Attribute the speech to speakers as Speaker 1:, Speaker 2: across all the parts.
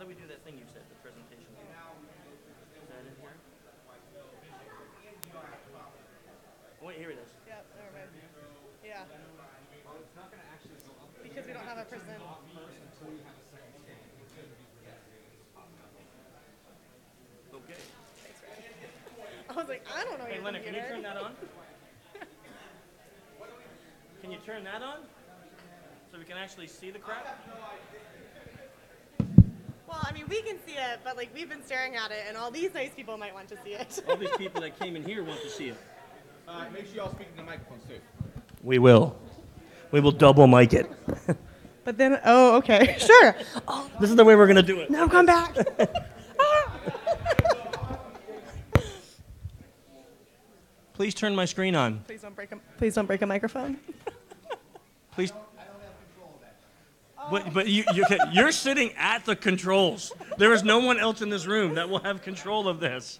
Speaker 1: do we do that thing you said, the presentation? Is that in here? Wait, here it is.
Speaker 2: Yep, never mind. Yeah.
Speaker 3: Well, it's not going to actually go up
Speaker 2: Because we don't have a present.
Speaker 3: first until you have a second scan.
Speaker 1: Okay.
Speaker 2: Thanks, Ryan. I was like, I don't know
Speaker 1: Hey,
Speaker 2: your
Speaker 1: Leonard, can you
Speaker 2: computer.
Speaker 1: turn that on? Can you turn that on? So we can actually see the crap?
Speaker 2: Well, I mean, we can see it, but like we've been staring at it, and all these nice people might want to see it.
Speaker 1: All these people that came in here want to see it.
Speaker 3: Make sure y'all speak in the microphones too.
Speaker 1: We will. We will double mic it.
Speaker 2: But then, oh, okay, sure.
Speaker 1: Oh, this is the way we're going to do it.
Speaker 2: Now come back.
Speaker 1: Please turn my screen on.
Speaker 2: Please don't break a microphone.
Speaker 1: Please. But you're sitting at the controls. There is no one else in this room that will have control of this.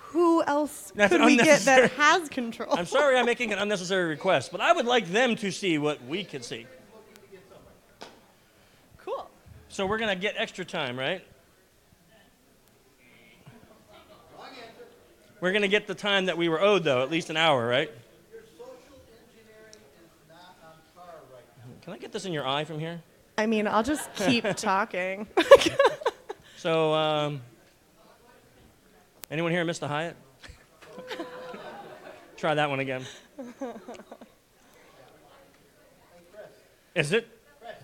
Speaker 2: Who else
Speaker 1: That's
Speaker 2: could we get that
Speaker 1: unnecessary.
Speaker 2: has control?
Speaker 1: I'm sorry I'm making an unnecessary request, but I would like them to see what we can see.
Speaker 2: Cool.
Speaker 1: So we're going to get extra time, right? We're going to get the time that we were owed, though, at least an hour, right?
Speaker 4: Your social engineering is not on par right now.
Speaker 1: Can I get this in your eye from here?
Speaker 2: I mean, I'll just keep talking.
Speaker 1: So, anyone here miss the Hyatt? Try that one again.
Speaker 4: Hey, Chris.
Speaker 1: Is it?
Speaker 4: Chris.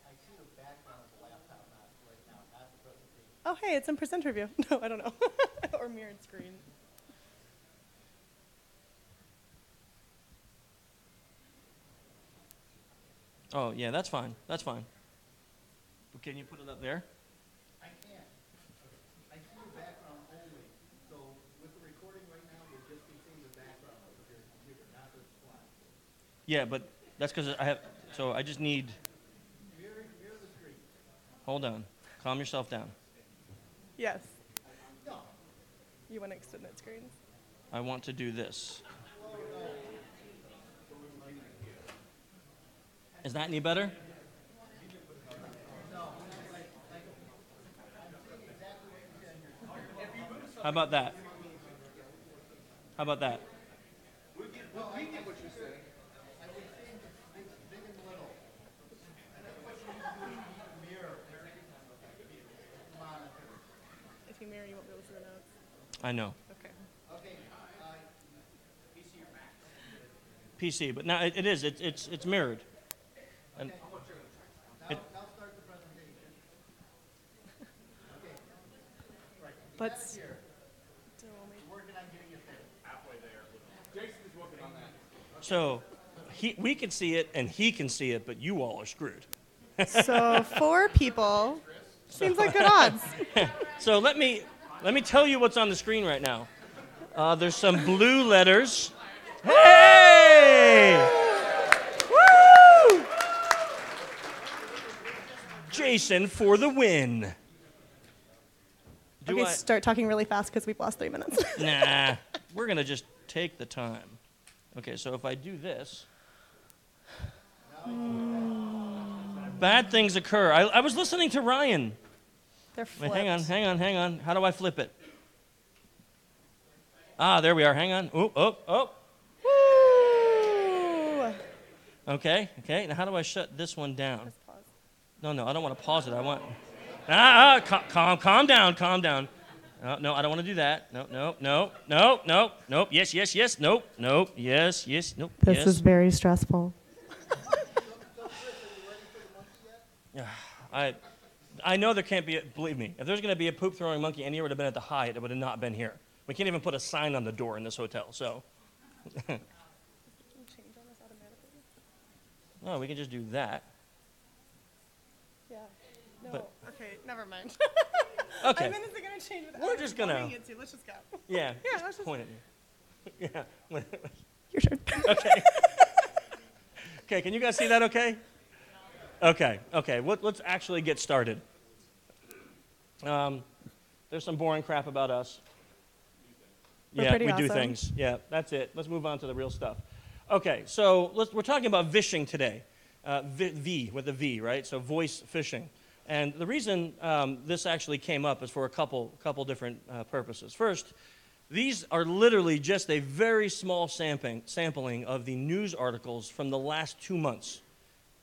Speaker 4: I see the background of the laptop right now, not the presentation.
Speaker 2: Oh, hey, it's in presenter view. No, I don't know. Or mirrored screen.
Speaker 1: Oh, yeah, that's fine. That's fine. Can you put it up there?
Speaker 4: I can't. I see your background only. So with the recording right now, you'll just be seeing the background of your computer, not the slide.
Speaker 1: Yeah, but that's because I have, so I just need,
Speaker 4: Mirror the screen.
Speaker 1: hold on. Calm yourself down.
Speaker 2: Yes.
Speaker 4: No.
Speaker 2: You want to extend that screen?
Speaker 1: I want to do this. Is that any better? How about that? How about that?
Speaker 3: We get what you're saying.
Speaker 4: Big and little. Mirror. Monitor.
Speaker 2: If you mirror, you won't be able to see the notes.
Speaker 1: I know.
Speaker 2: Okay.
Speaker 4: Okay.
Speaker 1: PC, but now it is. It's mirrored. And
Speaker 4: Now start the presentation. Okay. Right.
Speaker 2: Let's.
Speaker 4: Here. We're working on getting it there. Halfway there.
Speaker 3: Jason is working on that.
Speaker 1: so we can see it and he can see it, but you all are screwed.
Speaker 2: So 4 people. Seems like good odds.
Speaker 1: So let me tell you what's on the screen right now. There's some blue letters. Hey! Woo! Jason for the win.
Speaker 2: Okay, start talking really fast because we've lost 3 minutes.
Speaker 1: Nah, we're going to just take the time. Okay, so if I do this, bad things occur. I was listening to Ryan.
Speaker 2: They're
Speaker 1: Wait,
Speaker 2: flipped.
Speaker 1: hang on. How do I flip it? Ah, there we are. Hang on. Oh.
Speaker 2: Woo!
Speaker 1: Okay. Now how do I shut this one down?
Speaker 2: Just pause.
Speaker 1: No, I don't want to pause it. I want. Calm down. No, I don't want to do that. Nope. Yes. Nope. Yes. Nope.
Speaker 2: This
Speaker 1: yes.
Speaker 2: is very stressful.
Speaker 1: I know there can't be. Believe me, if there's going to be a poop throwing monkey anywhere, it would have been at the Hyatt. It would have not been here. We can't even put a sign on the door in this hotel. So. No, we can just do that.
Speaker 2: Yeah. No.
Speaker 1: But-
Speaker 2: Okay, never mind.
Speaker 1: Okay.
Speaker 2: I mean, is it going to change without
Speaker 1: We're just gonna-
Speaker 2: wanting it to? Let's just go.
Speaker 1: Yeah.
Speaker 2: Yeah, let's just.
Speaker 1: Point at me. Yeah.
Speaker 2: Your turn.
Speaker 1: Okay. Okay, can you guys see that okay? Okay. Let's actually get started. There's some boring crap about us.
Speaker 2: We're
Speaker 1: Yeah,
Speaker 2: pretty
Speaker 1: we do
Speaker 2: awesome.
Speaker 1: things. Yeah, that's it. Let's move on to the real stuff. Okay, so we're talking about vishing today. V with a V, right? So voice phishing. And the reason this actually came up is for a couple different purposes. First, these are literally just a very small sampling of the news articles from the last 2 months.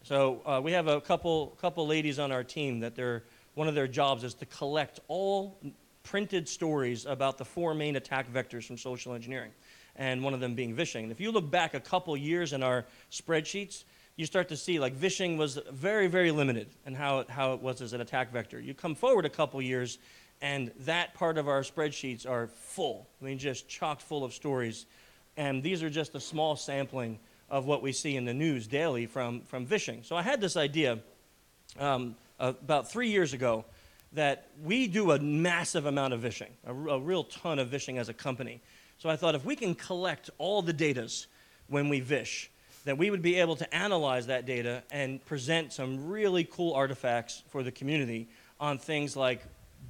Speaker 1: So we have a couple ladies on our team that one of their jobs is to collect all printed stories about the 4 main attack vectors from social engineering, and one of them being vishing. And if you look back a couple years in our spreadsheets, you start to see like vishing was very, very limited in how it was as an attack vector. You come forward a couple years, and that part of our spreadsheets are full. I mean, just chock full of stories. And these are just a small sampling of what we see in the news daily from vishing. So I had this idea about 3 years ago that we do a massive amount of vishing, a real ton of vishing as a company. So I thought if we can collect all the datas when we vish, then we would be able to analyze that data and present some really cool artifacts for the community on things like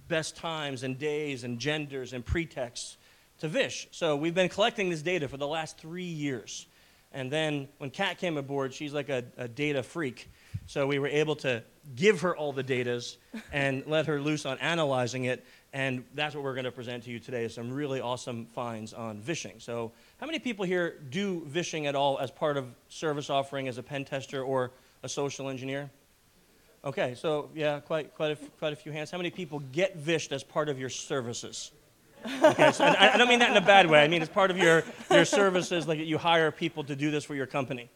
Speaker 1: best times and days and genders and pretexts to vish. So we've been collecting this data for the last 3 years. And then when Kat came aboard, she's like a data freak. So we were able to give her all the datas and let her loose on analyzing it. And that's what we're going to present to you today, is some really awesome finds on vishing. So how many people here do vishing at all as part of service offering as a pen tester or a social engineer? Okay, so yeah, quite a few hands. How many people get vished as part of your services? Okay, so I don't mean that in a bad way. I mean it's part of your services, like you hire people to do this for your company.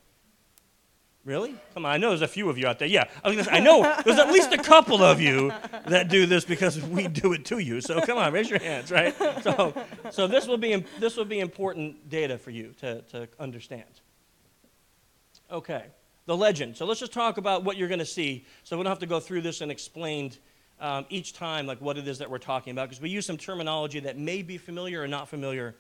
Speaker 1: Really? Come on, I know there's a few of you out there. Yeah, I know there's at least a couple of you that do this because we do it to you. So come on, raise your hands, right? So this will be important data for you to understand. Okay, the legend. So let's just talk about what you're going to see, so we don't have to go through this and explained each time like what it is that we're talking about, because we use some terminology that may be familiar or not familiar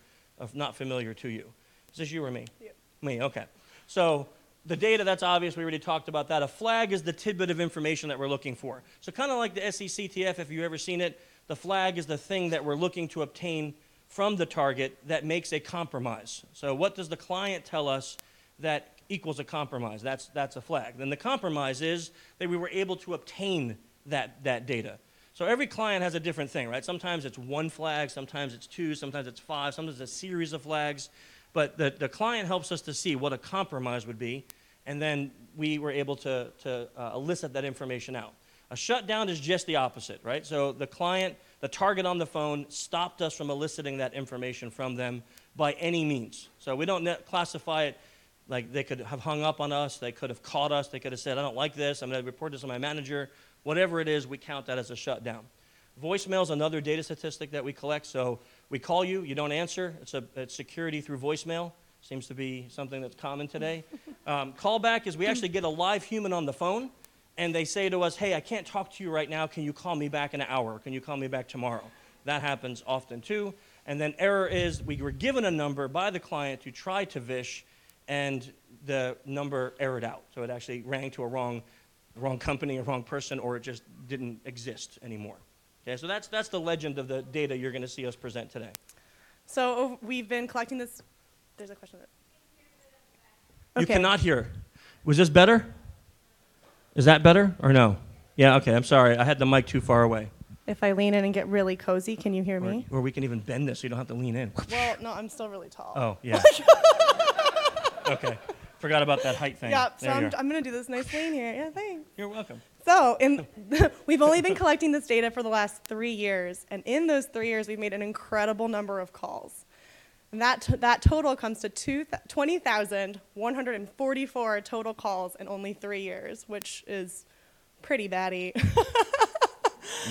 Speaker 1: to you. Is this you or me?
Speaker 2: You.
Speaker 1: Me. Okay. So the data, that's obvious. We already talked about that. A flag is the tidbit of information that we're looking for. So kind of like the SECTF, if you've ever seen it, the flag is the thing that we're looking to obtain from the target that makes a compromise. So what does the client tell us that equals a compromise? That's a flag. Then the compromise is that we were able to obtain that data. So every client has a different thing, right? Sometimes it's 1 flag, sometimes it's 2, sometimes it's 5, sometimes it's a series of flags. But the client helps us to see what a compromise would be, and then we were able to elicit that information out. A shutdown is just the opposite, right? So the client, the target on the phone, stopped us from eliciting that information from them by any means. So we don't classify it like they could have hung up on us, they could have caught us, they could have said, I don't like this, I'm going to report this to my manager. Whatever it is, we count that as a shutdown. Voicemail is another data statistic that we collect. So we call you, you don't answer. It's security through voicemail. Seems to be something that's common today. Callback is we actually get a live human on the phone, and they say to us, hey, I can't talk to you right now. Can you call me back in an hour? Can you call me back tomorrow? That happens often too. And then error is we were given a number by the client to try to vish, and the number errored out. So it actually rang to a wrong company, a wrong person, or it just didn't exist anymore. Okay, so that's the legend of the data you're going to see us present today.
Speaker 2: So we've been collecting this. There's a question.
Speaker 1: You cannot hear. Was this better? Is that better or no? Yeah, okay, I'm sorry. I had the mic too far away.
Speaker 2: If I lean in and get really cozy, can you hear me?
Speaker 1: Or we can even bend this so you don't have to lean in.
Speaker 2: Well, no, I'm still really tall.
Speaker 1: Oh, yeah. Okay. Forgot about that height thing.
Speaker 2: Yeah, so I'm going to do this nice lean here. Yeah, thanks.
Speaker 1: You're welcome.
Speaker 2: So we've only been collecting this data for the last 3 years, and in those 3 years, we've made an incredible number of calls. And that total comes to 20,144 total calls in only 3 years, which is pretty batty.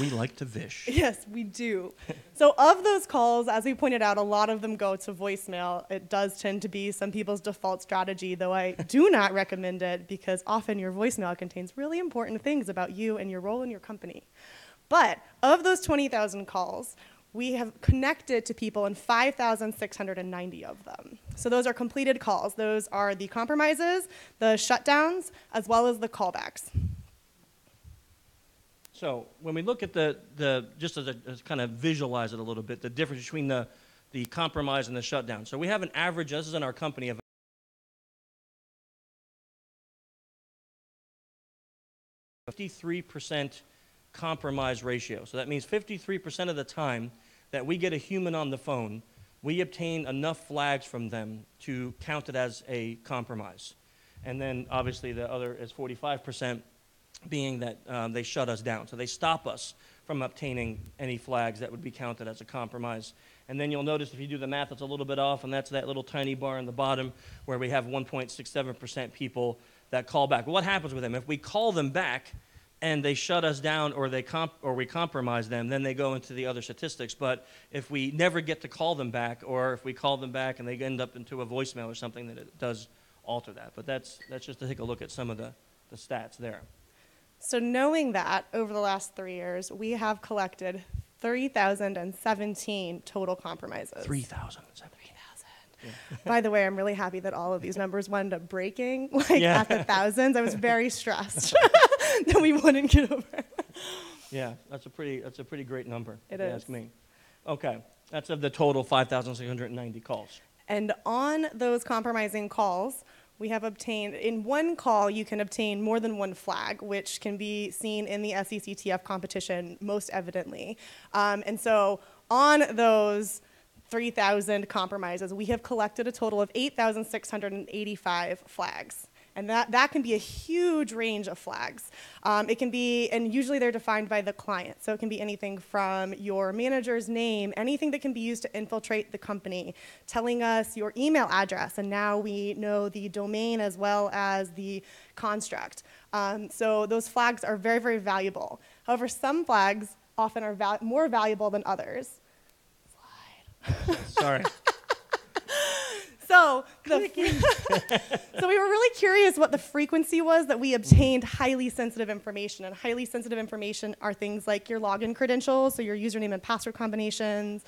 Speaker 1: We like to vish.
Speaker 2: Yes, we do. So of those calls, as we pointed out, a lot of them go to voicemail. It does tend to be some people's default strategy, though I do not recommend it because often your voicemail contains really important things about you and your role in your company. But of those 20,000 calls, we have connected to people in 5,690 of them. So those are completed calls. Those are the compromises, the shutdowns, as well as the callbacks.
Speaker 1: So when we look at just as kind of visualize it a little bit, the difference between the compromise and the shutdown. So we have an average, this is in our company, of 53% compromise ratio. So that means 53% of the time that we get a human on the phone, we obtain enough flags from them to count it as a compromise. And then obviously the other is 45%, being that they shut us down. So they stop us from obtaining any flags that would be counted as a compromise. And then you'll notice if you do the math, it's a little bit off, and that's that little tiny bar in the bottom where we have 1.67% people that call back. Well, what happens with them? If we call them back and they shut us down or we compromise them, then they go into the other statistics. But if we never get to call them back, or if we call them back and they end up into a voicemail or something, then it does alter that. But that's just to take a look at some of the stats there.
Speaker 2: So knowing that, over the last 3 years, we have collected 3,017 total compromises.
Speaker 1: 3,017.
Speaker 2: By the way, I'm really happy that all of these numbers wound up breaking,
Speaker 1: Yeah.
Speaker 2: at the thousands. I was very stressed that we wouldn't get over.
Speaker 1: Yeah, that's a pretty great number,
Speaker 2: It
Speaker 1: if you
Speaker 2: is.
Speaker 1: ask me. Okay, that's of the total 5,690 calls.
Speaker 2: And on those compromising calls, we have obtained, in one call, you can obtain more than one flag, which can be seen in the SECTF competition most evidently. And so on those 3,000 compromises, we have collected a total of 8,685 flags. And that can be a huge range of flags. It can be, and usually they're defined by the client. So it can be anything from your manager's name, anything that can be used to infiltrate the company, telling us your email address, and now we know the domain as well as the construct. So those flags are very, very valuable. However, some flags often are more valuable than others.
Speaker 1: Sorry.
Speaker 2: So we were really curious what the frequency was that we obtained highly sensitive information. And highly sensitive information are things like your login credentials, so your username and password combinations,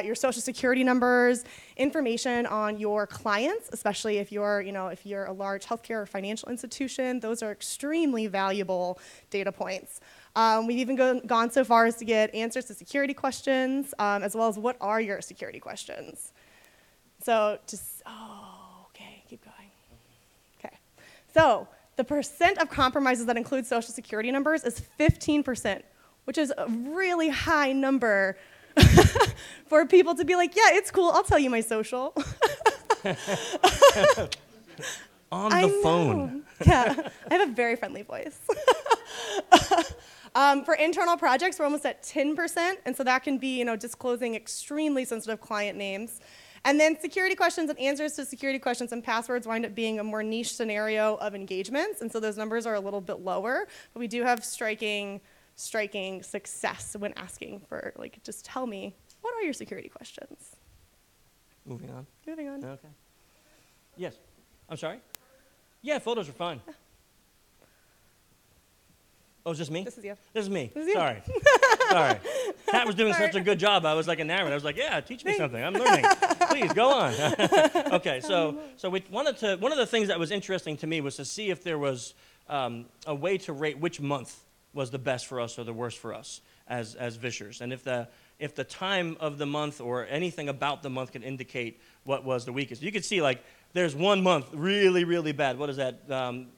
Speaker 2: your social security numbers, information on your clients, especially if you're a large healthcare or financial institution. Those are extremely valuable data points. We've even gone so far as to get answers to security questions, as well as what are your security questions. So okay, keep going. Okay, so the percent of compromises that include social security numbers is 15%, which is a really high number for people to be like, yeah, it's cool, I'll tell you my social.
Speaker 1: On the phone.
Speaker 2: Yeah, I have a very friendly voice. For internal projects, we're almost at 10%, and so that can be, disclosing extremely sensitive client names. And then security questions and answers to security questions and passwords wind up being a more niche scenario of engagements, and so those numbers are a little bit lower, but we do have striking success when asking for, just tell me, what are your security questions?
Speaker 1: Moving on. Okay. Yes. I'm sorry? Yeah, photos are fine. Oh, is this me?
Speaker 2: This is you.
Speaker 1: This is me.
Speaker 2: This is you.
Speaker 1: Sorry. Sorry. Pat was doing such a good job. I was like enamored. I was like, yeah, teach me something. I'm learning. Please, go on. Okay, so we wanted to, one of the things that was interesting to me was to see if there was a way to rate which month was the best for us or the worst for us as Vishers. And if the time of the month or anything about the month can indicate what was the weakest. You could see, there's one month really, really bad. What is that,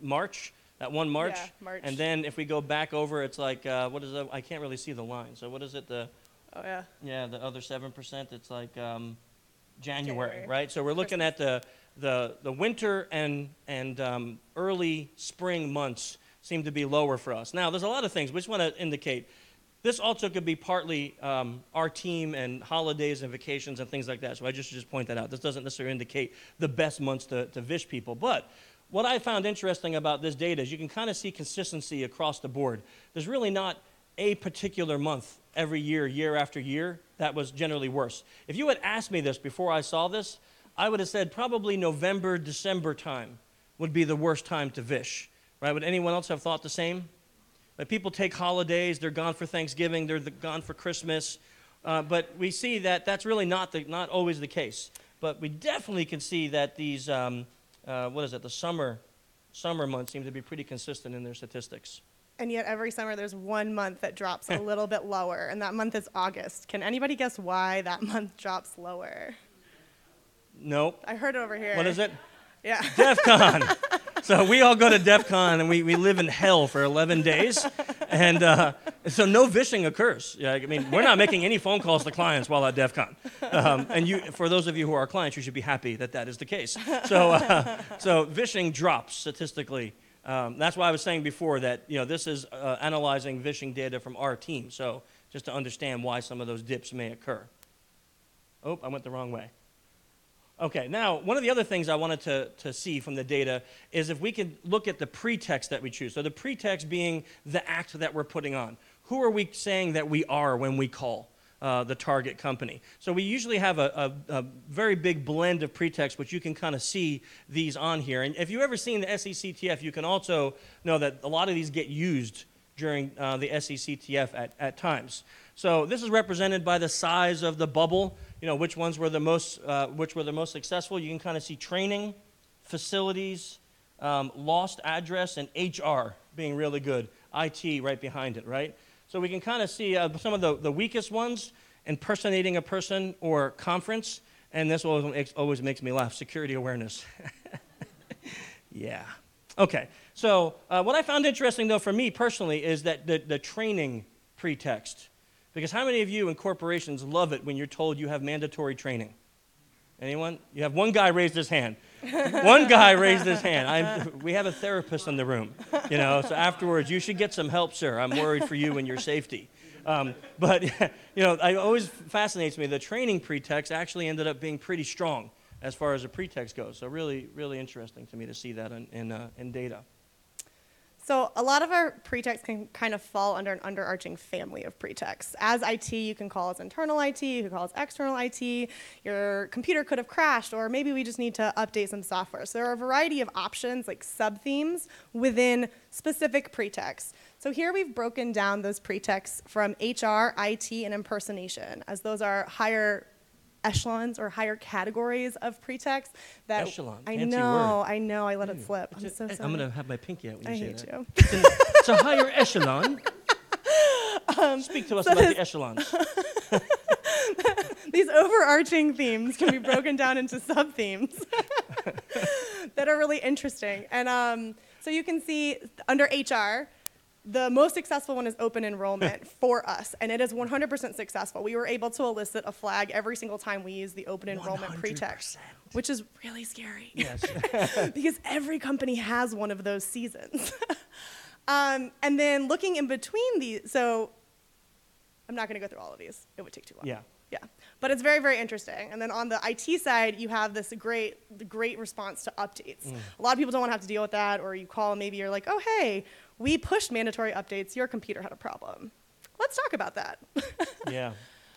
Speaker 1: March? That one March?
Speaker 2: Yeah, March.
Speaker 1: And then if we go back over, it's like, what is it? I can't really see the line. So what is it?
Speaker 2: Oh, yeah.
Speaker 1: Yeah, the other 7%, it's like January,
Speaker 2: January.
Speaker 1: right? So we're looking at the winter and early spring months seem to be lower for us. Now, there's a lot of things. We just want to indicate this also could be partly our team and holidays and vacations and things like that. So I just point that out. This doesn't necessarily indicate the best months to Vish people. But what I found interesting about this data is you can kind of see consistency across the board. There's really not a particular month every year, year after year, that was generally worse. If you had asked me this before I saw this, I would have said probably November, December time would be the worst time to Vish. Right? Would anyone else have thought the same? Like people take holidays, they're gone for Thanksgiving, they're gone for Christmas, but we see that that's really not always the case. But we definitely can see that these, the summer months seem to be pretty consistent in their statistics.
Speaker 2: And yet every summer there's one month that drops a little bit lower, and that month is August. Can anybody guess why that month drops lower?
Speaker 1: Nope.
Speaker 2: I heard it over here.
Speaker 1: What is it?
Speaker 2: Yeah.
Speaker 1: DEF CON. So we all go to DEF CON, and we live in hell for 11 days. And so no vishing occurs. Yeah, I mean, we're not making any phone calls to clients while at DEF CON. And for those of you who are clients, you should be happy that that is the case. So vishing drops statistically. That's why I was saying before that, this is analyzing vishing data from our team. So just to understand why some of those dips may occur. Oh, I went the wrong way. Okay, now, one of the other things I wanted to see from the data is if we could look at the pretext that we choose. So the pretext being the act that we're putting on. Who are we saying that we are when we call the target company? So we usually have a very big blend of pretexts, which you can kind of see these on here. And if you've ever seen the SECTF, you can also know that a lot of these get used during the SECTF at times. So this is represented by the size of the bubble. Which ones were the most successful. You can kind of see training, facilities, lost address, and HR being really good. IT right behind it, right? So we can kind of see some of the weakest ones: impersonating a person or conference. And this always makes me laugh: security awareness. Yeah. Okay. So what I found interesting, though, for me personally, is that the training pretext. Because how many of you in corporations love it when you're told you have mandatory training? Anyone? You have one guy raised his hand. One guy raised his hand. We have a therapist in the room, so afterwards, you should get some help, sir. I'm worried for you and your safety. But it always fascinates me. The training pretext actually ended up being pretty strong as far as the pretext goes. So really, really interesting to me to see that in data.
Speaker 2: So a lot of our pretexts can kind of fall under an underarching family of pretexts. As IT, you can call us internal IT, you can call us external IT, your computer could have crashed, or maybe we just need to update some software. So there are a variety of options, like sub-themes, within specific pretexts. So here we've broken down those pretexts from HR, IT, and impersonation, as those are higher echelons or higher categories of pretext that
Speaker 1: Echelon,
Speaker 2: I
Speaker 1: fancy
Speaker 2: know,
Speaker 1: word.
Speaker 2: I let it slip. I'm so sorry.
Speaker 1: I'm going to have my pinky out when
Speaker 2: I
Speaker 1: you say
Speaker 2: hate
Speaker 1: that.
Speaker 2: you.
Speaker 1: It's a higher echelon. Speak to us about the echelons.
Speaker 2: These overarching themes can be broken down into sub-themes that are really interesting. And so you can see under HR, the most successful one is open enrollment for us, and it is 100% successful. We were able to elicit a flag every single time we use the open enrollment pretext, which is really scary.
Speaker 1: Yes.
Speaker 2: Because every company has one of those seasons. And then looking in between these, so I'm not going to go through all of these. It would take too long.
Speaker 1: Yeah.
Speaker 2: Yeah, but it's very, very interesting. And then on the IT side, you have this great response to updates. A lot of people don't want to have to deal with that, or you call and maybe you're like, oh, hey, we pushed mandatory updates. Your computer had a problem. Let's talk about that.
Speaker 1: Yeah.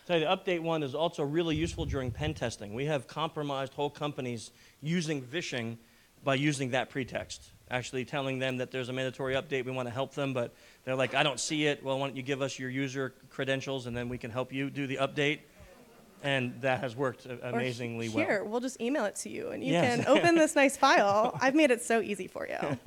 Speaker 1: So the update one is also really useful during pen testing. We have compromised whole companies using vishing by using that pretext, actually telling them that there's a mandatory update, we want to help them, but they're like, I don't see it. Well, why don't you give us your user credentials, and then we can help you do the update. And that has worked amazingly well.
Speaker 2: Here, we'll just email it to you, and you
Speaker 1: Yes.
Speaker 2: can open this nice file. I've made it so easy for you.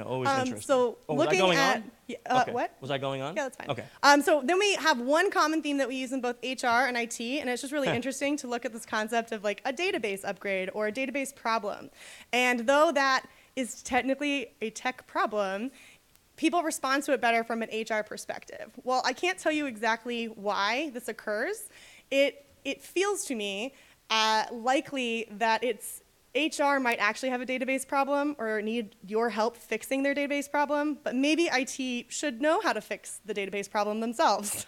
Speaker 1: Always interesting.
Speaker 2: So
Speaker 1: was I
Speaker 2: looking
Speaker 1: going
Speaker 2: at
Speaker 1: on? Okay.
Speaker 2: what?
Speaker 1: Was I going on?
Speaker 2: Yeah, that's fine.
Speaker 1: Okay.
Speaker 2: So then we have one common theme that we use in both HR and IT, and it's just really interesting to look at this concept of like a database upgrade or a database problem. And though that is technically a tech problem, people respond to it better from an HR perspective. Well, I can't tell you exactly why this occurs. It feels to me likely that HR might actually have a database problem or need your help fixing their database problem, but maybe IT should know how to fix the database problem themselves.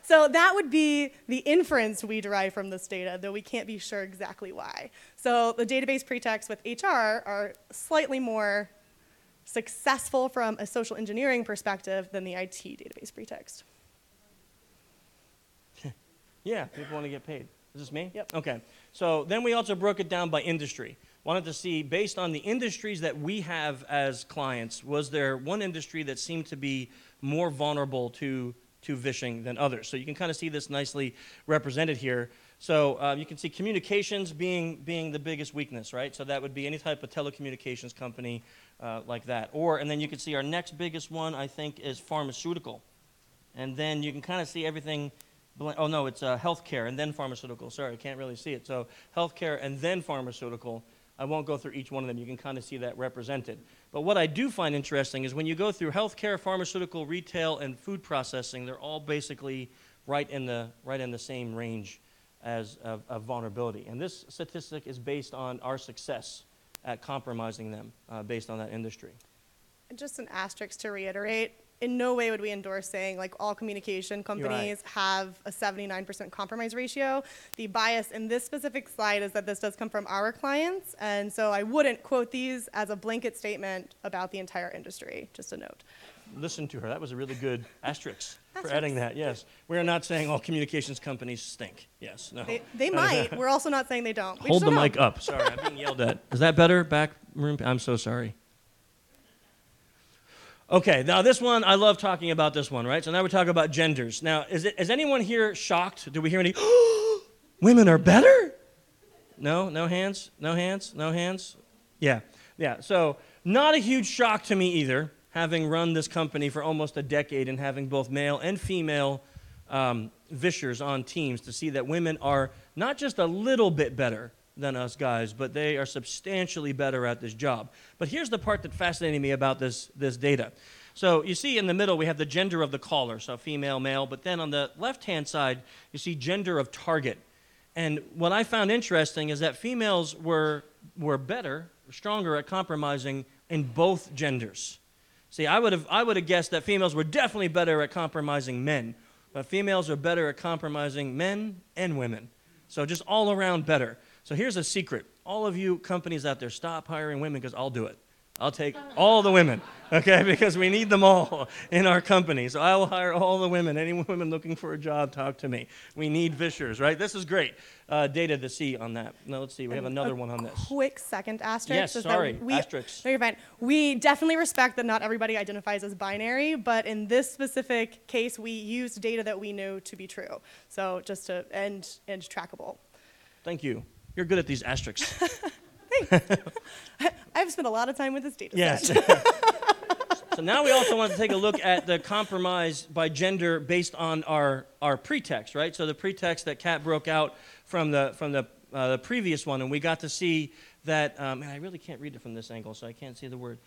Speaker 2: So that would be the inference we derive from this data, though we can't be sure exactly why. So the database pretexts with HR are slightly more successful from a social engineering perspective than the IT database pretext.
Speaker 1: Yeah, people want to get paid. Is this me?
Speaker 2: Yep.
Speaker 1: Okay. So then we also broke it down by industry. Wanted to see, based on the industries that we have as clients, was there one industry that seemed to be more vulnerable to vishing than others? So you can kind of see this nicely represented here. So you can see communications being the biggest weakness, right? So that would be any type of telecommunications company like that. And then you can see our next biggest one, I think, is pharmaceutical. And then you can kind of see everything. Oh, no, it's healthcare and then pharmaceutical. Sorry, I can't really see it. So healthcare and then pharmaceutical I won't go through each one of them. You can kind of see that represented. But what I do find interesting is when you go through healthcare, pharmaceutical, retail, and food processing, they're all basically right in the same range as of vulnerability. And this statistic is based on our success at compromising them based on that industry.
Speaker 2: And just an asterisk to reiterate, in no way would we endorse saying like all communication companies have a 79% compromise ratio. The bias in this specific slide is that this does come from our clients, and so I wouldn't quote these as a blanket statement about the entire industry, just a note.
Speaker 1: Listen to her. That was a really good asterisk for adding that, yes. We're not saying all communications companies stink. Yes, no.
Speaker 2: They might. We're also not saying they don't. We
Speaker 1: Hold
Speaker 2: just
Speaker 1: the
Speaker 2: don't
Speaker 1: mic
Speaker 2: know.
Speaker 1: up. Sorry, I'm being yelled at. Is that better? Back room? I'm so sorry. Okay, now this one, I love talking about this one, right? So now we're talking about genders. Now, is anyone here shocked? Do we hear any, women are better? No? No hands? No hands? No hands? Yeah. So not a huge shock to me either, having run this company for almost a decade and having both male and female vishers on teams to see that women are not just a little bit better than us guys, but they are substantially better at this job. But here's the part that fascinated me about this data. So you see in the middle, we have the gender of the caller, so female, male, but then on the left-hand side, you see gender of target. And what I found interesting is that females were better, stronger at compromising in both genders. See, I would have guessed that females were definitely better at compromising men, but females are better at compromising men and women. So just all around better. So here's a secret. All of you companies out there, stop hiring women because I'll do it. I'll take all the women, okay, because we need them all in our company. So I will hire all the women. Any women looking for a job, talk to me. We need vishers, right? This is great data to see on that. Now, let's see. We have another one on this.
Speaker 2: Quick second asterisk.
Speaker 1: Yes,
Speaker 2: is that
Speaker 1: sorry, asterisks.
Speaker 2: No, you're fine. We definitely respect that not everybody identifies as binary, but in this specific case, we used data that we know to be true. So just to end trackable.
Speaker 1: Thank you. You're good at these asterisks.
Speaker 2: Thanks. I've spent a lot of time with this data
Speaker 1: Yes.
Speaker 2: set.
Speaker 1: So now we also want to take a look at the compromise by gender based on our pretext, right? So the pretext that Kat broke out from the previous one, and we got to see that, and I really can't read it from this angle, so I can't see the word.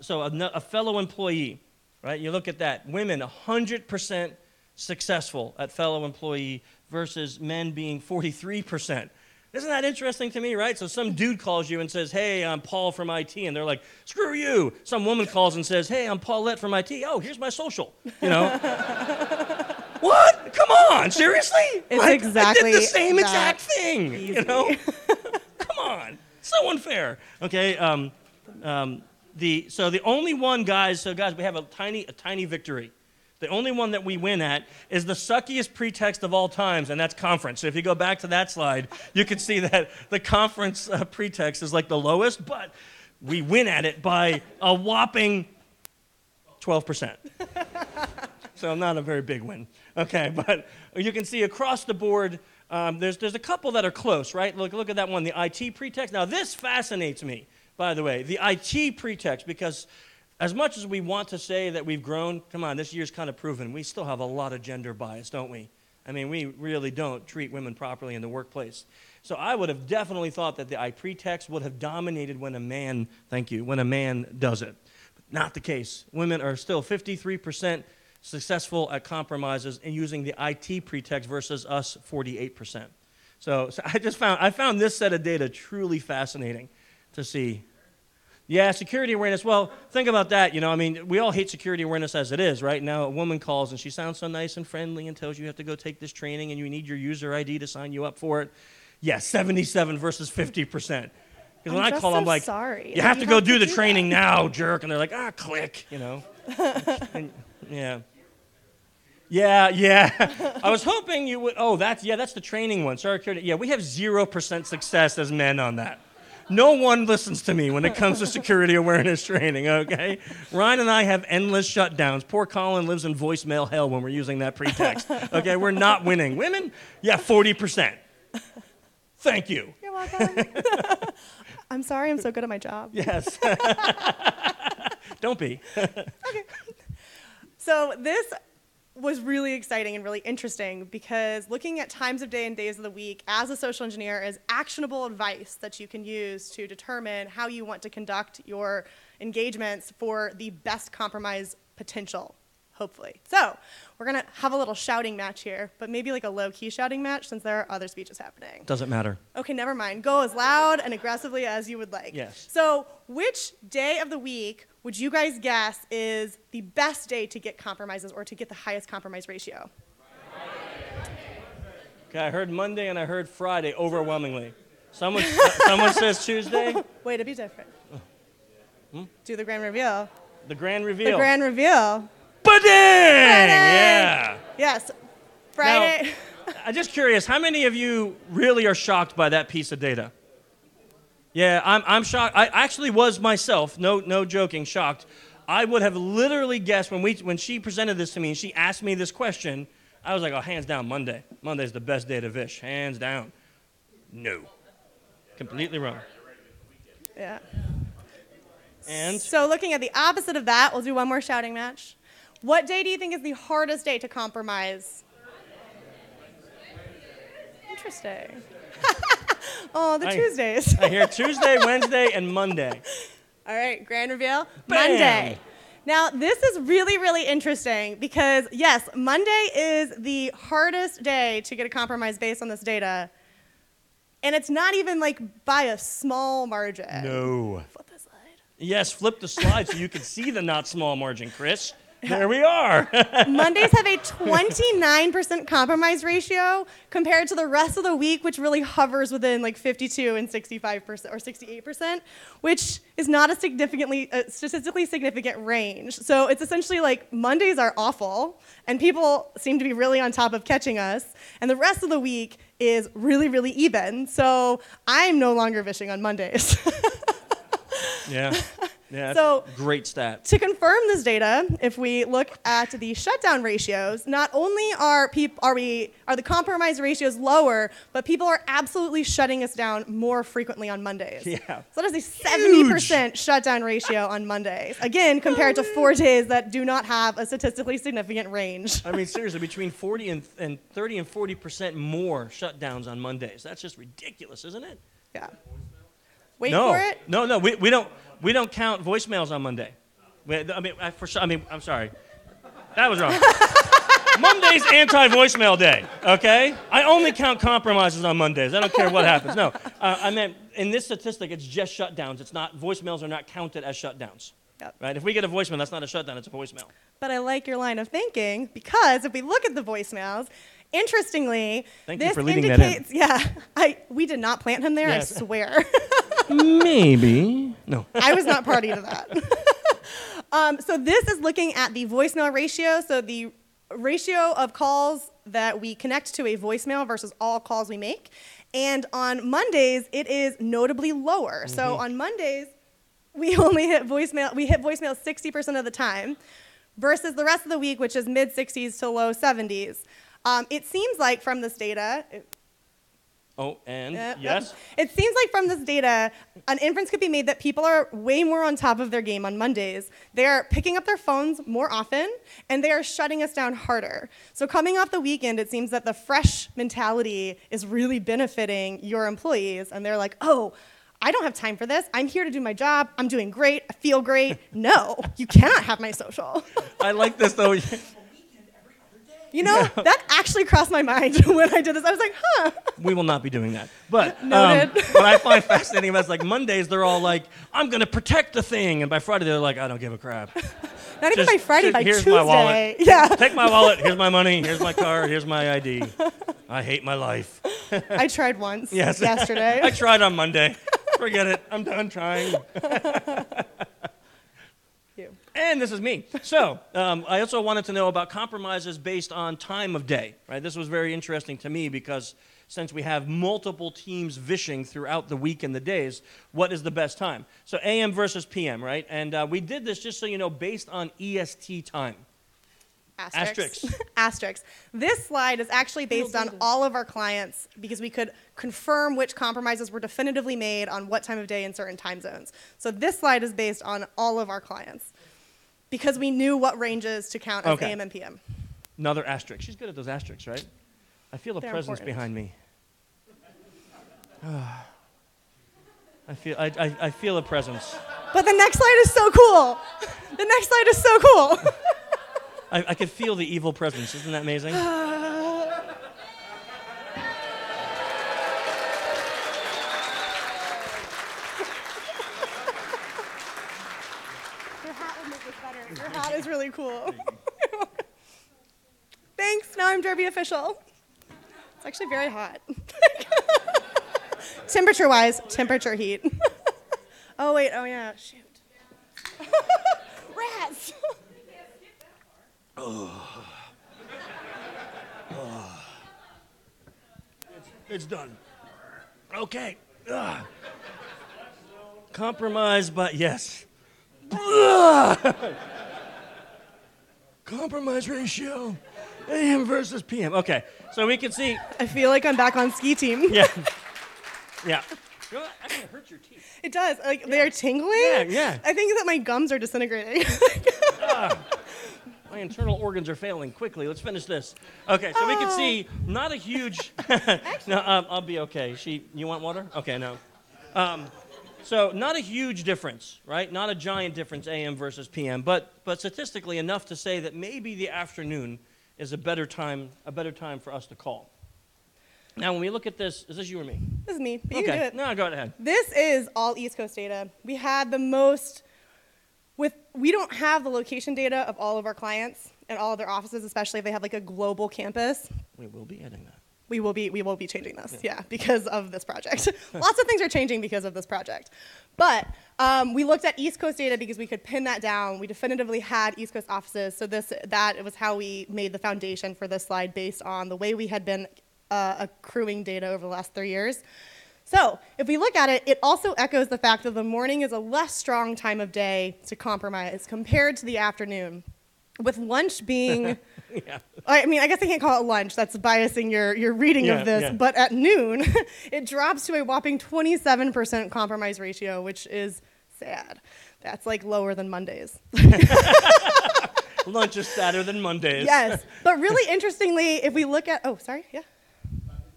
Speaker 1: So a fellow employee, right? You look at that. Women, 100% successful at fellow employee versus men being 43%. Isn't that interesting to me, right? So some dude calls you and says, hey, I'm Paul from IT, and they're like, screw you. Some woman calls and says, hey, I'm Paulette from IT. Oh, here's my social, you know? What? Come on, seriously?
Speaker 2: It's
Speaker 1: like,
Speaker 2: exactly
Speaker 1: I did the same
Speaker 2: that
Speaker 1: exact thing,
Speaker 2: easy.
Speaker 1: you know? Come on, so unfair. Okay, so the only one, guys, we have a tiny victory. The only one that we win at is the suckiest pretext of all times, and that's conference. So if you go back to that slide, you can see that the conference pretext is like the lowest, but we win at it by a whopping 12%. So not a very big win. Okay, but you can see across the board, there's a couple that are close, right? Look at that one, the IT pretext. Now this fascinates me, by the way, the IT pretext, because as much as we want to say that we've grown, come on, this year's kind of proven, we still have a lot of gender bias, don't we? I mean, we really don't treat women properly in the workplace. So I would have definitely thought that the I pretext would have dominated when a man, when a man does it. But not the case. Women are still 53% successful at compromises and using the IT pretext versus us 48%. So I found this set of data truly fascinating to see. Yeah, security awareness. Well, think about that. You know, I mean, we all hate security awareness as it is, right? Now a woman calls and she sounds so nice and friendly and tells you have to go take this training and you need your user ID to sign you up for it. Yeah, 77 versus 50%. Because when I call, I'm like,
Speaker 2: sorry.
Speaker 1: you have to go do the training now, jerk. And they're like, click, you know. And, yeah. Yeah. I was hoping you would. Oh, that's the training one. Sorry, yeah, we have 0% success as men on that. No one listens to me when it comes to security awareness training, okay? Ryan and I have endless shutdowns. Poor Colin lives in voicemail hell when we're using that pretext, okay? We're not winning. Women? Yeah, 40%. Thank you.
Speaker 2: You're welcome. I'm sorry I'm so good at my job.
Speaker 1: Yes. Don't be.
Speaker 2: Okay. So this was really exciting and really interesting because looking at times of day and days of the week as a social engineer is actionable advice that you can use to determine how you want to conduct your engagements for the best compromise potential, hopefully. So we're going to have a little shouting match here, but maybe like a low-key shouting match since there are other speeches happening.
Speaker 1: Doesn't matter.
Speaker 2: Okay, never mind. Go as loud and aggressively as you would like.
Speaker 1: Yes.
Speaker 2: So which day of the week would you guys guess is the best day to get compromises or to get the highest compromise ratio?
Speaker 1: Okay, I heard Monday and I heard Friday overwhelmingly. Someone says Tuesday.
Speaker 2: Way to be different. Do the grand reveal.
Speaker 1: The grand reveal.
Speaker 2: The grand reveal.
Speaker 1: Ba-ding! Yeah.
Speaker 2: Yes. Friday.
Speaker 1: Now, I'm just curious, how many of you really are shocked by that piece of data? Yeah, I'm shocked. I actually was myself, no joking, shocked. I would have literally guessed when she presented this to me and she asked me this question, I was like, oh, hands down, Monday. Monday's the best day to Vish, hands down. No. Completely wrong.
Speaker 2: Yeah.
Speaker 1: And?
Speaker 2: So looking at the opposite of that, we'll do one more shouting match. What day do you think is the hardest day to compromise? Interesting. Oh, the Tuesdays.
Speaker 1: I hear Tuesday, Wednesday, and Monday.
Speaker 2: All right, grand reveal.
Speaker 1: Bam!
Speaker 2: Monday. Now, this is really, really interesting because, yes, Monday is the hardest day to get a compromise based on this data. And it's not even like by a small margin.
Speaker 1: No.
Speaker 2: Flip the slide.
Speaker 1: Yes, flip the slide so you can see the not small margin, Chris. There we are.
Speaker 2: Mondays have a 29% compromise ratio compared to the rest of the week, which really hovers within like 52 and 65% or 68%, which is not a statistically significant range. So it's essentially like Mondays are awful, and people seem to be really on top of catching us, and the rest of the week is really, really even. So I'm no longer vishing on Mondays.
Speaker 1: Yeah. Yeah,
Speaker 2: So-
Speaker 1: great stat.
Speaker 2: To confirm this data, if we look at the shutdown ratios, not only are the compromise ratios lower, but people are absolutely shutting us down more frequently on Mondays.
Speaker 1: Yeah.
Speaker 2: So that is a 70% shutdown ratio on Mondays. Again, compared to 4 days that do not have a statistically significant range.
Speaker 1: I mean, seriously, between 40 and 30 and 40% more shutdowns on Mondays. That's just ridiculous, isn't it?
Speaker 2: Yeah. Wait
Speaker 1: No,
Speaker 2: for it.
Speaker 1: no, we don't count voicemails on Monday. I'm sorry, that was wrong. Monday's anti-voicemail day. Okay, I only count compromises on Mondays. I don't care what happens. No, I meant in this statistic, it's just shutdowns. It's not voicemails are not counted as shutdowns.
Speaker 2: Yep.
Speaker 1: Right? If we get a voicemail, that's not a shutdown. It's a voicemail.
Speaker 2: But I like your line of thinking because if we look at the voicemails, interestingly,
Speaker 1: Thank you
Speaker 2: this
Speaker 1: for leading that in.
Speaker 2: indicates, yeah, we did not plant him there,
Speaker 1: Yes.
Speaker 2: I swear.
Speaker 1: Maybe. No.
Speaker 2: I was not party to that. So this is looking at the voicemail ratio, so the ratio of calls that we connect to a voicemail versus all calls we make. And on Mondays, it is notably lower. So on Mondays, we only hit voicemail 60% of the time versus the rest of the week, which is mid-60s to low 70s. It seems like from this data,
Speaker 1: Yes.
Speaker 2: it seems like from this data, an inference could be made that people are way more on top of their game on Mondays. They are picking up their phones more often, and they are shutting us down harder. So coming off the weekend, it seems that the fresh mentality is really benefiting your employees, and they're like, oh, I don't have time for this. I'm here to do my job. I'm doing great. I feel great. No, you cannot have my social.
Speaker 1: I like this though.
Speaker 2: You know, that actually crossed my mind when I did this. I was like, huh.
Speaker 1: We will not be doing that. But
Speaker 2: Noted.
Speaker 1: what I find fascinating about it is like Mondays, they're all like, I'm going to protect the thing. And by Friday, they're like, I don't give a crap.
Speaker 2: Not even
Speaker 1: Just-
Speaker 2: by Friday, by
Speaker 1: here's
Speaker 2: Tuesday.
Speaker 1: my wallet.
Speaker 2: Yeah.
Speaker 1: Take my wallet. Here's my money. Here's my car. Here's my ID. I hate my life.
Speaker 2: I tried once
Speaker 1: Yes.
Speaker 2: yesterday.
Speaker 1: I tried on Monday. Forget it. I'm done trying.
Speaker 2: You.
Speaker 1: And this is me. So I also wanted to know about compromises based on time of day. Right? This was very interesting to me because since we have multiple teams vishing throughout the week and the days, what is the best time? So AM versus PM, right? And we did this just so you know based on EST time.
Speaker 2: Asterisks. Asterisks. This slide is actually based on all of our clients because we could confirm which compromises were definitively made on what time of day in certain time zones. So this slide is based on all of our clients because we knew what ranges to count as
Speaker 1: Okay.
Speaker 2: AM and PM.
Speaker 1: Another asterisk. She's good at those asterisks, right? I feel a
Speaker 2: They're
Speaker 1: presence
Speaker 2: important.
Speaker 1: behind me. I feel a presence.
Speaker 2: But the next slide is so cool. The next slide is so cool.
Speaker 1: I could feel the evil presence. Isn't that amazing?
Speaker 2: Your hat would make this better. Your hat is really cool. Thanks. Now I'm Derby official. It's actually very hot. Temperature-wise, temperature heat. Oh, wait. Oh, yeah. Shoot. Rats.
Speaker 1: It's done. Okay. Ugh. Compromise, but yes. Compromise ratio. AM versus PM. Okay, so we can see.
Speaker 2: I feel like I'm back on ski team.
Speaker 1: Yeah. Yeah. You know what? Actually, it hurts your teeth.
Speaker 2: It does. Like, they're tingling.
Speaker 1: Yeah, yeah.
Speaker 2: I think that my gums are disintegrating.
Speaker 1: My internal organs are failing. Quickly, let's finish this. Okay, so we can see not a huge. No, I'll be okay. You want water? Okay, no. So not a huge difference, right? Not a giant difference, AM versus PM, but statistically enough to say that maybe the afternoon is a better time for us to call. Now, when we look at this, is this you or me?
Speaker 2: This is me, but you can do it.
Speaker 1: No, go ahead.
Speaker 2: This is all East Coast data. We had the most, we don't have the location data of all of our clients and all of their offices, especially if they have like a global campus.
Speaker 1: We will be adding that.
Speaker 2: We will be changing this, yeah, because of this project. Lots of things are changing because of this project. But we looked at East Coast data because we could pin that down. We definitively had East Coast offices, so that was how we made the foundation for this slide based on the way we had been accruing data over the last 3 years. So if we look at it, it also echoes the fact that the morning is a less strong time of day to compromise compared to the afternoon. With lunch being,
Speaker 1: Yeah.
Speaker 2: I mean, I guess I can't call it lunch. That's biasing your reading
Speaker 1: Yeah,
Speaker 2: of this.
Speaker 1: yeah.
Speaker 2: But at noon, it drops to a whopping 27% compromise ratio, which is sad. That's like lower than Mondays.
Speaker 1: Lunch is sadder than Mondays.
Speaker 2: Yes. But really interestingly, if we look at, oh, sorry, yeah.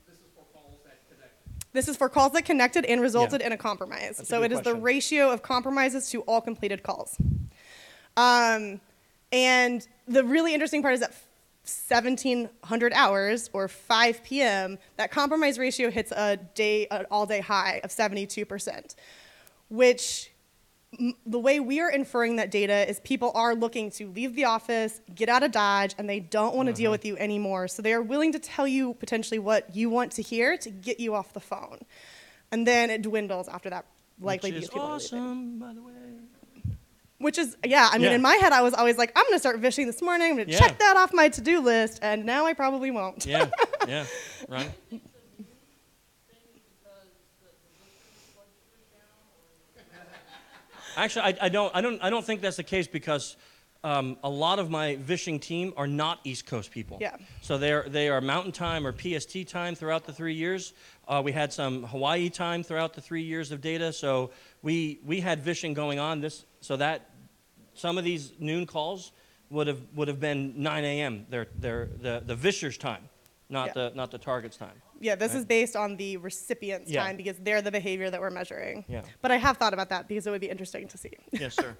Speaker 3: This is for calls that connect.
Speaker 2: This is for calls that connected and resulted
Speaker 1: Yeah.
Speaker 2: in a compromise.
Speaker 1: That's a
Speaker 2: So
Speaker 1: good
Speaker 2: it is the
Speaker 1: question.
Speaker 2: ratio of compromises to all completed calls. And the really interesting part is that 1700 hours or 5 p.m., that compromise ratio hits an all-day high of 72%, which the way we are inferring that data is people are looking to leave the office, get out of Dodge, and they don't want to deal with you anymore. So they are willing to tell you potentially what you want to hear to get you off the phone. And then it dwindles after that, likely
Speaker 1: Which
Speaker 2: because
Speaker 1: is
Speaker 2: people are leaving.
Speaker 1: awesome, by the way.
Speaker 2: Which is, yeah, I mean,
Speaker 1: Yeah.
Speaker 2: in my head, I was always like, I'm going to start fishing this morning. I'm going to
Speaker 1: Yeah.
Speaker 2: check that off my to-do list, and now I probably won't.
Speaker 1: Yeah, yeah, right. Actually, I don't think that's the case because a lot of my fishing team are not East Coast people.
Speaker 2: Yeah.
Speaker 1: So they are Mountain Time or PST time throughout the 3 years. We had some Hawaii time throughout the 3 years of data. So we had fishing going on so that some of these noon calls would have been 9 a.m. The Vishers time, not
Speaker 2: Yeah.
Speaker 1: the target's time.
Speaker 2: Yeah, this
Speaker 1: Right.
Speaker 2: is based on the recipient's
Speaker 1: Yeah.
Speaker 2: time because they're the behavior that we're measuring.
Speaker 1: Yeah.
Speaker 2: But I have thought about that because it would be interesting to see.
Speaker 1: Yes, sir.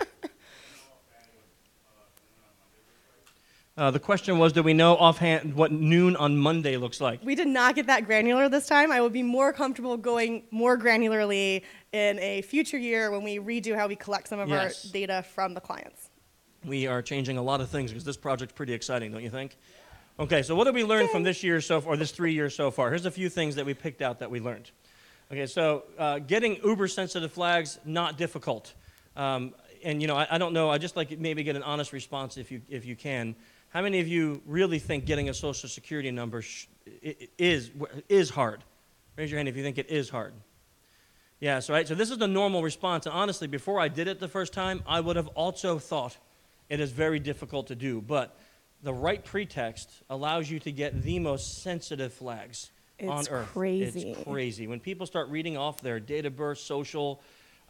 Speaker 1: The question was, do we know offhand what noon on Monday looks like?
Speaker 2: We did not get that granular this time. I would be more comfortable going more granularly in a future year when we redo how we collect some of
Speaker 1: Yes.
Speaker 2: our data from the clients.
Speaker 1: We are changing a lot of things because this project's pretty exciting, don't you think? Okay, so what did we learn from this year so far, or this 3 years so far? Here's a few things that we picked out that we learned. Okay, so getting uber-sensitive flags, not difficult. And, you know, I don't know, I just like maybe get an honest response if you can. How many of you really think getting a Social Security number is hard? Raise your hand if you think it is hard. Yeah, so, right, so this is the normal response. And honestly, before I did it the first time, I would have also thought it is very difficult to do. But the right pretext allows you to get the most sensitive flags on
Speaker 2: It's
Speaker 1: earth.
Speaker 2: crazy.
Speaker 1: It's crazy. When people start reading off their date of birth, social,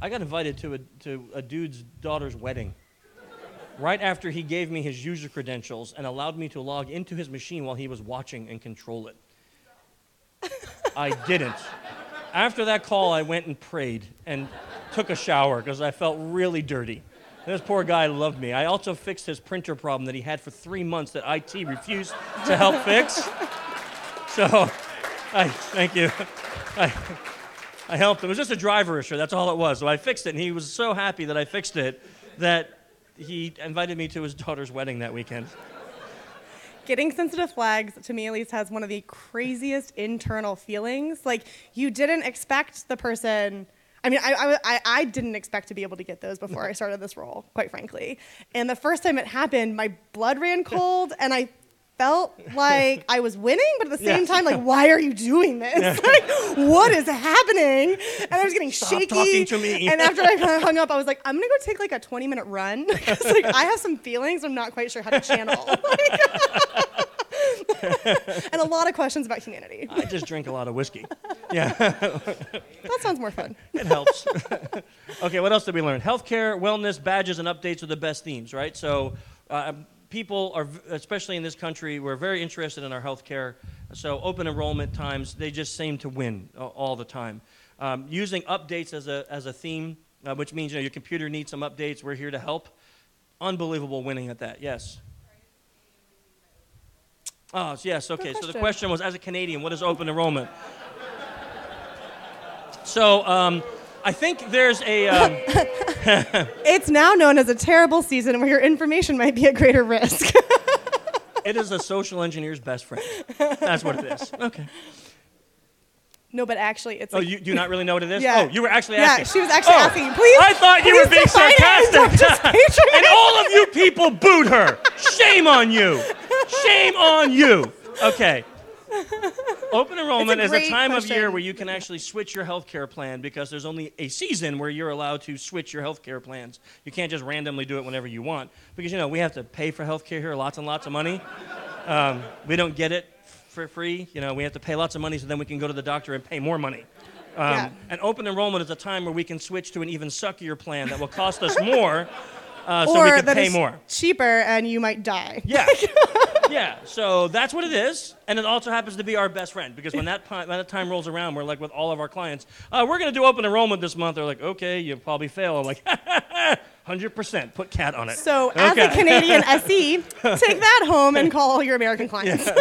Speaker 1: I got invited to a dude's daughter's wedding. right after he gave me his user credentials and allowed me to log into his machine while he was watching and control it. I didn't. After that call, I went and prayed and took a shower because I felt really dirty. And this poor guy loved me. I also fixed his printer problem that he had for 3 months that IT refused to help fix. So, thank you. I helped him. It was just a driver issue. That's all it was. So I fixed it, and he was so happy that I fixed it that he invited me to his daughter's wedding that weekend.
Speaker 2: Getting sensitive flags, to me at least, has one of the craziest internal feelings. Like, you didn't expect the person. I mean, I didn't expect to be able to get those before I started this role, quite frankly. And the first time it happened, my blood ran cold, and I felt like I was winning, but at the same time, like, why are you doing this? Like, what is happening? And I was getting shaky.
Speaker 1: Stop talking to me.
Speaker 2: And after I hung up, I was like, I'm gonna go take like a 20-minute run because like I have some feelings I'm not quite sure how to channel. And a lot of questions about humanity.
Speaker 1: I just drink a lot of whiskey. Yeah.
Speaker 2: That sounds more fun.
Speaker 1: It helps. Okay, what else did we learn? Healthcare, wellness, badges, and updates are the best themes, right? So people are, especially in this country, we're very interested in our healthcare. So open enrollment times, they just seem to win all the time. Using updates as a theme, which means your computer needs some updates. We're here to help. Unbelievable winning at that. Yes. Oh, yes, okay. So the question was, as a Canadian, what is open enrollment? So I think there's a...
Speaker 2: It's now known as a terrible season where your information might be at greater risk.
Speaker 1: It is a social engineer's best friend. That's what it is. Okay.
Speaker 2: No, but actually, it's
Speaker 1: Oh,
Speaker 2: like,
Speaker 1: you do not really know what it is?
Speaker 2: Yeah.
Speaker 1: Oh, you were actually asking.
Speaker 2: Yeah, she was actually asking. Please.
Speaker 1: I thought you
Speaker 2: please
Speaker 1: were being
Speaker 2: define it and
Speaker 1: sarcastic.
Speaker 2: don't just patronize.
Speaker 1: And all of you people booed her. Shame on you. Shame on you. Okay. Open enrollment is a
Speaker 2: great
Speaker 1: time of
Speaker 2: question.
Speaker 1: year where you can actually switch your health care plan because there's only a season where you're allowed to switch your health care plans. You can't just randomly do it whenever you want because, we have to pay for health care here, lots and lots of money. We don't get it for free. We have to pay lots of money so then we can go to the doctor and pay more money. And open enrollment is a time where we can switch to an even suckier plan that will cost us more so we
Speaker 2: Or
Speaker 1: can
Speaker 2: that
Speaker 1: pay
Speaker 2: is
Speaker 1: more.
Speaker 2: cheaper and you might die.
Speaker 1: Yeah. Yeah, so that's what it is, and it also happens to be our best friend because when that time rolls around, we're like with all of our clients, we're going to do open enrollment this month. They're like, okay, you'll probably fail. I'm like, 100%, put cat on it.
Speaker 2: So as a Canadian SE, take that home and call all your American clients.
Speaker 1: Yeah.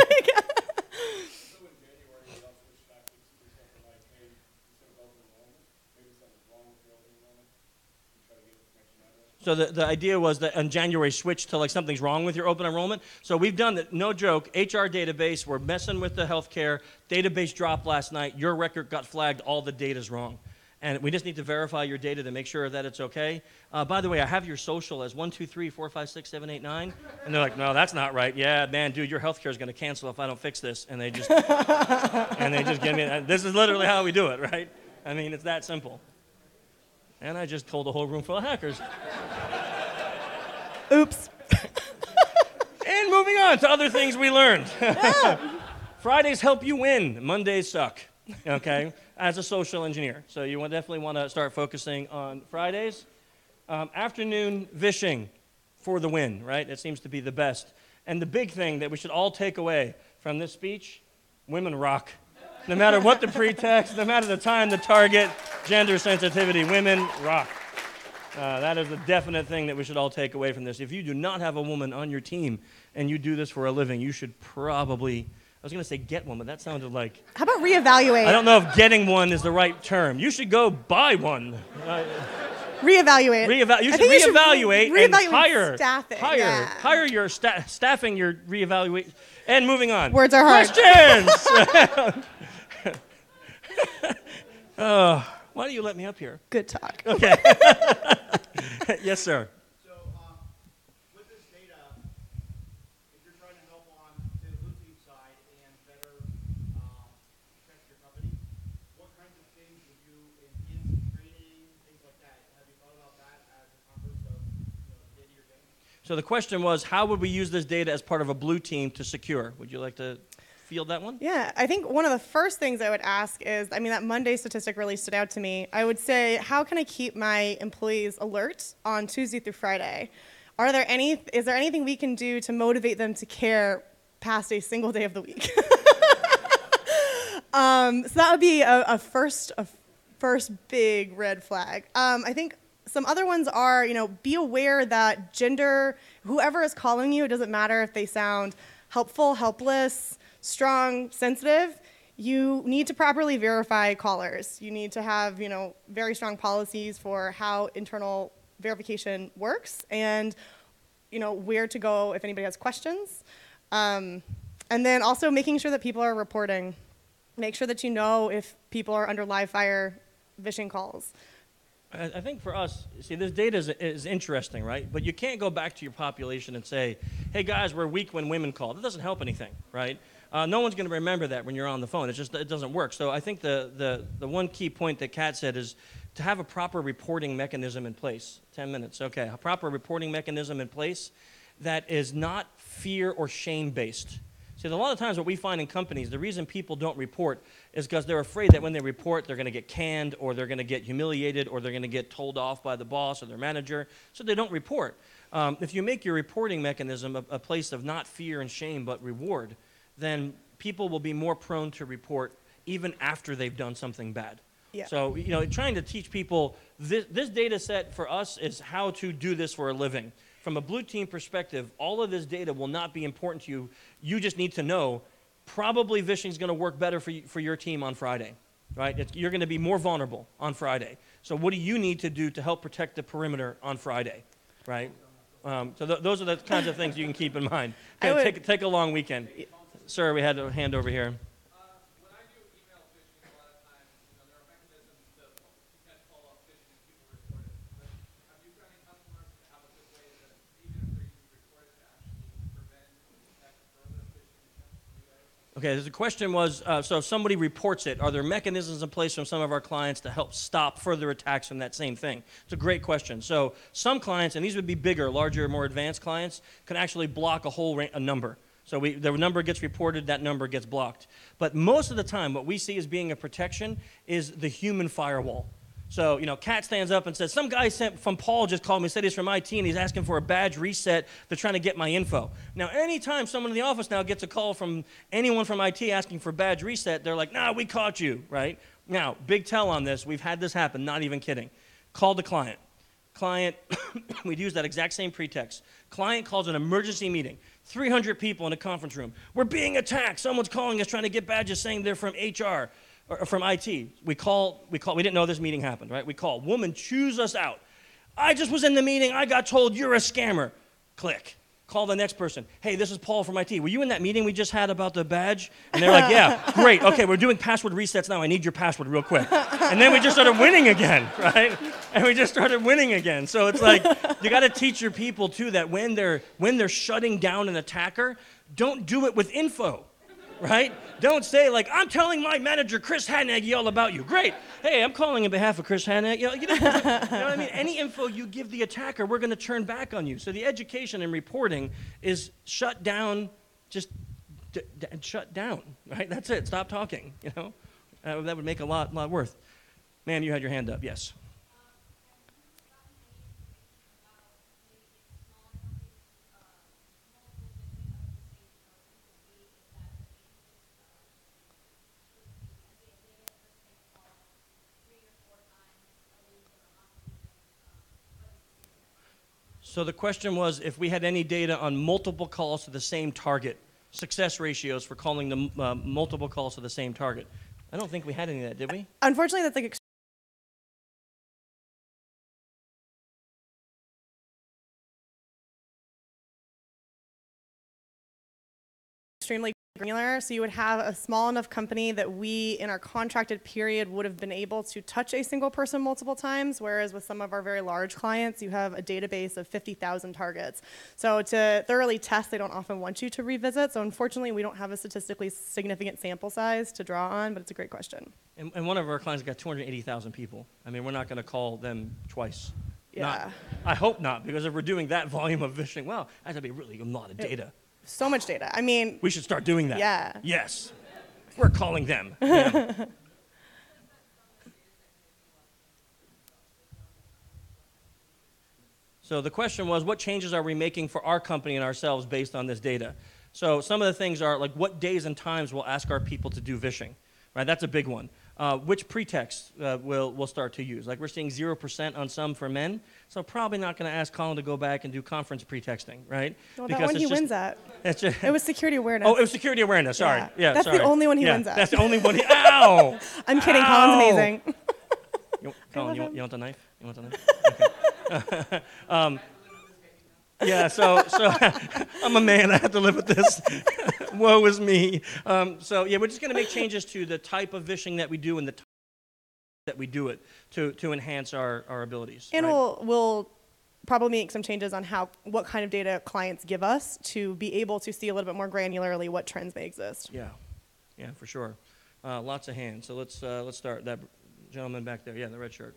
Speaker 1: So the idea was that in January, switch to like something's wrong with your open enrollment. So we've done that, no joke, HR database, we're messing with the healthcare, database dropped last night, your record got flagged, all the data's wrong. And we just need to verify your data to make sure that it's okay. By the way, I have your social as 1, 2, 3, 4, 5, 6, 7, 8, 9. And they're like, no, that's not right. Yeah, man, dude, your healthcare is going to cancel if I don't fix this. And they just, give me, this is literally how we do it, right? I mean, it's that simple. And I just told a whole room full of hackers.
Speaker 2: Oops.
Speaker 1: And moving on to other things we learned. Fridays help you win. Mondays suck, okay, as a social engineer. So you definitely want to start focusing on Fridays. Afternoon vishing for the win, right? It seems to be the best. And the big thing that we should all take away from this speech, women rock. No matter what the pretext, no matter the time, the target, gender sensitivity, women rock. That is a definite thing that we should all take away from this. If you do not have a woman on your team and you do this for a living, you should probably, I was going to say get one, but that sounded like...
Speaker 2: How about reevaluate?
Speaker 1: I don't know if getting one is the right term. You should go buy one.
Speaker 2: Reevaluate.
Speaker 1: You should reevaluate and hire.
Speaker 2: Staffing.
Speaker 1: Hire your staffing your reevaluate. And moving on.
Speaker 2: Words are hard.
Speaker 1: Questions! Why do you let me up here?
Speaker 2: Good talk.
Speaker 1: Okay. Yes, sir.
Speaker 4: So, with this data, if you're trying to help on the blue team side and better protect your company, what kinds of things would you enhance training, things like that? Have you thought about that as a converse of data you're getting?
Speaker 1: So the question was, how would we use this data as part of a blue team to secure? Would you like to field that one?
Speaker 2: Yeah, I think one of the first things I would ask is, that Monday statistic really stood out to me. I would say, how can I keep my employees alert on Tuesday through Friday? Is there anything we can do to motivate them to care past a single day of the week? So that would be a first big red flag. I think some other ones are, be aware that gender, whoever is calling you, it doesn't matter if they sound helpful, helpless, strong, sensitive, you need to properly verify callers. You need to have, very strong policies for how internal verification works and, where to go if anybody has questions. And then also making sure that people are reporting. Make sure that you know if people are under live fire phishing calls.
Speaker 1: I think for us, see, this data is interesting, right? But you can't go back to your population and say, hey, guys, we're weak when women call. That doesn't help anything, right? No one's going to remember that when you're on the phone. It doesn't work. So I think the one key point that Kat said is to have a proper reporting mechanism in place. 10 minutes, okay. A proper reporting mechanism in place that is not fear or shame-based. See, a lot of times what we find in companies, the reason people don't report is because they're afraid that when they report, they're going to get canned or they're going to get humiliated or they're going to get told off by the boss or their manager, so they don't report. If you make your reporting mechanism a place of not fear and shame but reward, then people will be more prone to report even after they've done something bad.
Speaker 2: Yeah.
Speaker 1: So, trying to teach people, this data set for us is how to do this for a living. From a blue team perspective, all of this data will not be important to you. You just need to know probably phishing is going to work better for your team on Friday, right? You're going to be more vulnerable on Friday. So what do you need to do to help protect the perimeter on Friday, right? Those are the kinds of things you can keep in mind. Okay, take a long weekend. Sir, we had a hand over here.
Speaker 3: When I do email phishing, a lot of times, there are mechanisms to catch follow-up phishing if people report it. But have you found any customers that have a good way that even if they're using reported to actually prevent or detect further phishing attempts from you guys?
Speaker 1: Okay, the question was, so if somebody reports it, are there mechanisms in place from some of our clients to help stop further attacks from that same thing? It's a great question. So some clients, and these would be bigger, larger, more advanced clients, can actually block a whole number. So the number gets reported, that number gets blocked. But most of the time, what we see as being a protection is the human firewall. So, Kat stands up and says, some guy from Paul just called me, said he's from IT, and he's asking for a badge reset. They're trying to get my info. Now, anytime someone in the office now gets a call from anyone from IT asking for badge reset, they're like, nah, we caught you, right? Now, big tell on this. We've had this happen, not even kidding. Call the client. Client, we'd use that exact same pretext. Client calls an emergency meeting. 300 people in a conference room. We're being attacked. Someone's calling us trying to get badges saying they're from HR or from IT. We didn't know this meeting happened, right? We call. Woman chews us out. I just was in the meeting. I got told you're a scammer. Click. Call the next person. Hey, this is Paul from IT. Were you in that meeting we just had about the badge? And they're like, yeah, great. Okay, we're doing password resets now. I need your password real quick. And then we just started winning again, right? And we just started winning again. So it's like, you got to teach your people, too, that when they're shutting down an attacker, don't do it with info, right? Don't say, like, I'm telling my manager, Chris Hanaggy, all about you. Great. Hey, I'm calling on behalf of Chris Hanaggy. You know what I mean? Any info you give the attacker, we're going to turn back on you. So the education and reporting is shut down, just shut down, right? That's it. Stop talking, That would make a lot worth. Ma'am, you had your hand up. Yes. So the question was if we had any data on multiple calls to the same target, success ratios for calling the multiple calls to the same target. I don't think we had any of that, did we?
Speaker 2: Unfortunately, that's like extremely granular. So you would have a small enough company that we, in our contracted period, would have been able to touch a single person multiple times, whereas with some of our very large clients, you have a database of 50,000 targets. So to thoroughly test, they don't often want you to revisit. So unfortunately, we don't have a statistically significant sample size to draw on, but it's a great question.
Speaker 1: And one of our clients got 280,000 people. I mean, we're not going to call them twice.
Speaker 2: Yeah.
Speaker 1: I hope not, because if we're doing that volume of phishing, wow, that's going to be really a lot of data.
Speaker 2: So much data. I mean,
Speaker 1: we should start doing that.
Speaker 2: Yeah.
Speaker 1: Yes. We're calling them. Yeah. So the question was, what changes are we making for our company and ourselves based on this data? So some of the things are like, what days and times we'll ask our people to do vishing, right? That's a big one. Which pretext we'll start to use. Like we're seeing 0% on some for men, so probably not going to ask Colin to go back and do conference pretexting, right?
Speaker 2: Well, that one he wins at. It was security awareness.
Speaker 1: Oh, it was security awareness. Sorry. Yeah,
Speaker 2: that's
Speaker 1: sorry.
Speaker 2: the only one he wins at.
Speaker 1: That's the only one. Ow!
Speaker 2: I'm kidding.
Speaker 1: Ow!
Speaker 2: Colin's amazing.
Speaker 1: Colin, you want the knife? You want the knife? Okay. Yeah, so I'm a man. I have to live with this. Woe is me. So yeah, we're just going to make changes to the type of vishing that we do and the time that we do it to enhance our abilities.
Speaker 2: And
Speaker 1: right?
Speaker 2: we'll probably make some changes on what kind of data clients give us to be able to see a little bit more granularly what trends may exist.
Speaker 1: Yeah, for sure. Lots of hands. So let's start. That gentleman back there. Yeah, the red shirt.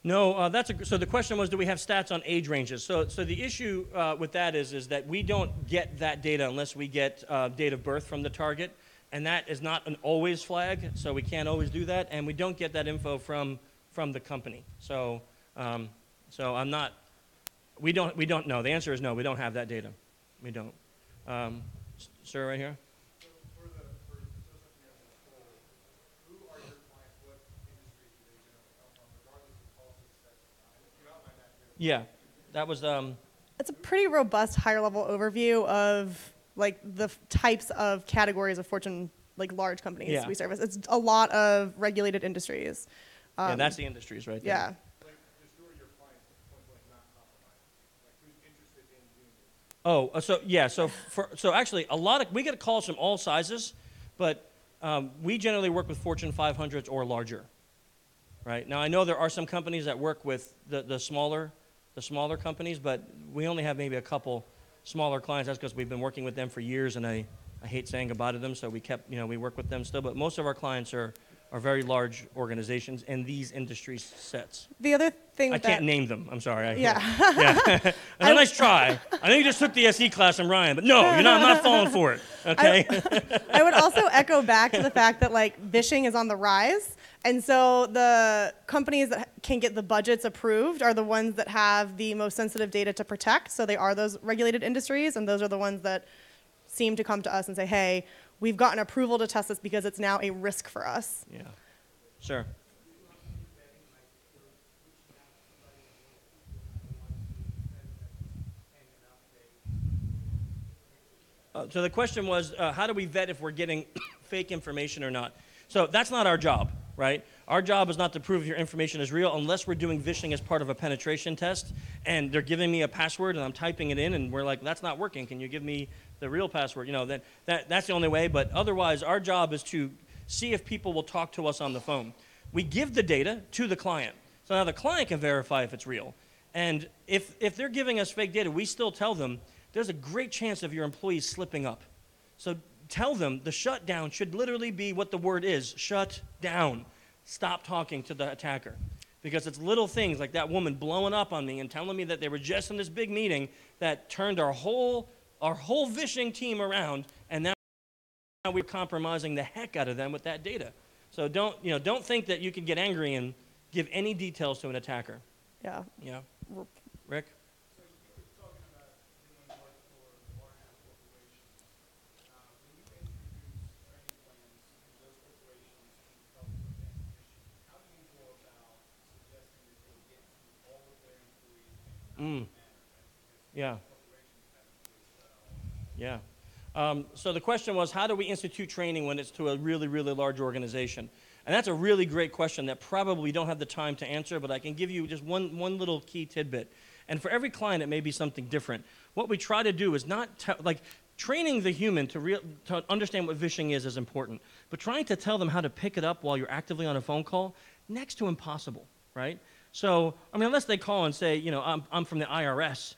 Speaker 1: No, so the question was, do we have stats on age ranges? So the issue with that is that we don't get that data unless we get date of birth from the target, and that is not an always flag, so we can't always do that, and we don't get that info from the company. So we don't know. The answer is no, we don't have that data. We don't. Sir, right here. Yeah, that was.
Speaker 2: It's a pretty robust, higher-level overview of like the types of categories of Fortune, like large companies we service. It's a lot of regulated industries.
Speaker 1: Yeah, that's the industries right there.
Speaker 2: Yeah.
Speaker 3: Like, just who are your clients, point blank, not compromised? Like, who's interested in doing this?
Speaker 1: So actually, we get calls from all sizes, but we generally work with Fortune 500s or larger. Right now, I know there are some companies that work with the smaller companies, but we only have maybe a couple smaller clients. That's because we've been working with them for years, and I hate saying goodbye to them, so we work with them still. But most of our clients are very large organizations in these industry sets.
Speaker 2: The other thing
Speaker 1: I can't name them. I'm sorry.
Speaker 2: Yeah.
Speaker 1: That's a nice try. I know you just took the SE class from Ryan, but no, you're not. I'm not falling for it. Okay.
Speaker 2: I would also echo back to the fact that like vishing is on the rise. And so the companies that can get the budgets approved are the ones that have the most sensitive data to protect. So they are those regulated industries, and those are the ones that seem to come to us and say, hey, we've gotten approval to test this because it's now a risk for us.
Speaker 1: Yeah. Sure. So the question was, how do we vet if we're getting fake information or not? So that's not our job, right? Our job is not to prove your information is real unless we're doing vishing as part of a penetration test, and they're giving me a password, and I'm typing it in, and we're like, that's not working. Can you give me the real password? Then that's the only way. But otherwise, our job is to see if people will talk to us on the phone. We give the data to the client. So now the client can verify if it's real. And if they're giving us fake data, we still tell them, there's a great chance of your employees slipping up. So tell them the shutdown should literally be what the word is, shut down. Stop talking to the attacker. Because it's little things like that woman blowing up on me and telling me that they were just in this big meeting that turned our whole vishing team around, and now we're compromising the heck out of them with that data. So don't think that you can get angry and give any details to an attacker.
Speaker 2: Yeah.
Speaker 1: Yeah. Rick?
Speaker 3: So you were talking about doing work for large corporations. When you introduce training plans to those corporations to help with that mission, how do you go about suggesting that they get to all of their employees in a timely manner, right?
Speaker 1: Yeah.
Speaker 3: Corporations have employees spread all over.
Speaker 1: Yeah. So the question was, how do we institute training when it's to a really, really large organization? And that's a really great question that probably we don't have the time to answer, but I can give you just one little key tidbit. And for every client, it may be something different. What we try to do is not training the human to understand what vishing is important, but trying to tell them how to pick it up while you're actively on a phone call, next to impossible, right? So, unless they call and say, I'm from the IRS,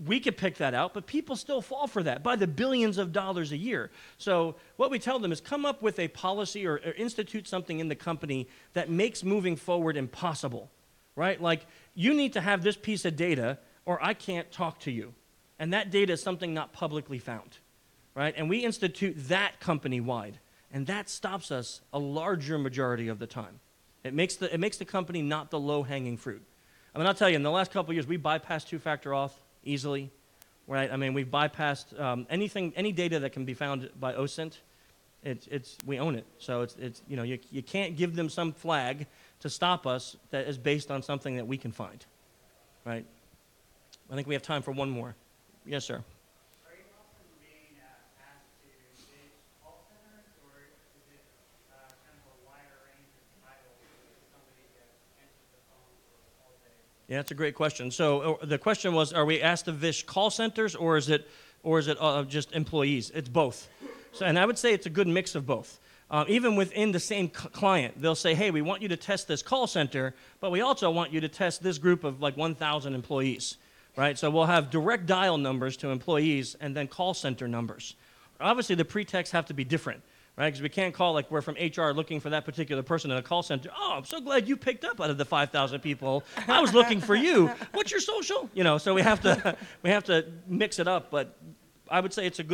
Speaker 1: we could pick that out, but people still fall for that by the billions of dollars a year. So what we tell them is come up with a policy or institute something in the company that makes moving forward impossible, right? Like, you need to have this piece of data or I can't talk to you. And that data is something not publicly found, right? And we institute that company-wide, and that stops us a larger majority of the time. It makes the company not the low-hanging fruit. I mean, I'll tell you, in the last couple of years, we bypassed two-factor auth easily, right? I mean, we've bypassed any data that can be found by OSINT. We own it. So you can't give them some flag to stop us that is based on something that we can find, right? I think we have time for one more. Yes, sir.
Speaker 5: Are you often being asked to engage call centers, or is it kind of a wider range of titles for somebody that answers the phone for all day?
Speaker 1: Yeah, that's a great question. So the question was, are we asked to vish call centers, or is it just employees? It's both. So, and I would say it's a good mix of both. Even within the same client, they'll say, hey, we want you to test this call center, but we also want you to test this group of like 1,000 employees, right? So we'll have direct dial numbers to employees and then call center numbers. Obviously, the pretexts have to be different, right? Because we can't call like we're from HR looking for that particular person in a call center. Oh, I'm so glad you picked up out of the 5,000 people. I was looking for you. What's your social? So we have to mix it up, but I would say it's a good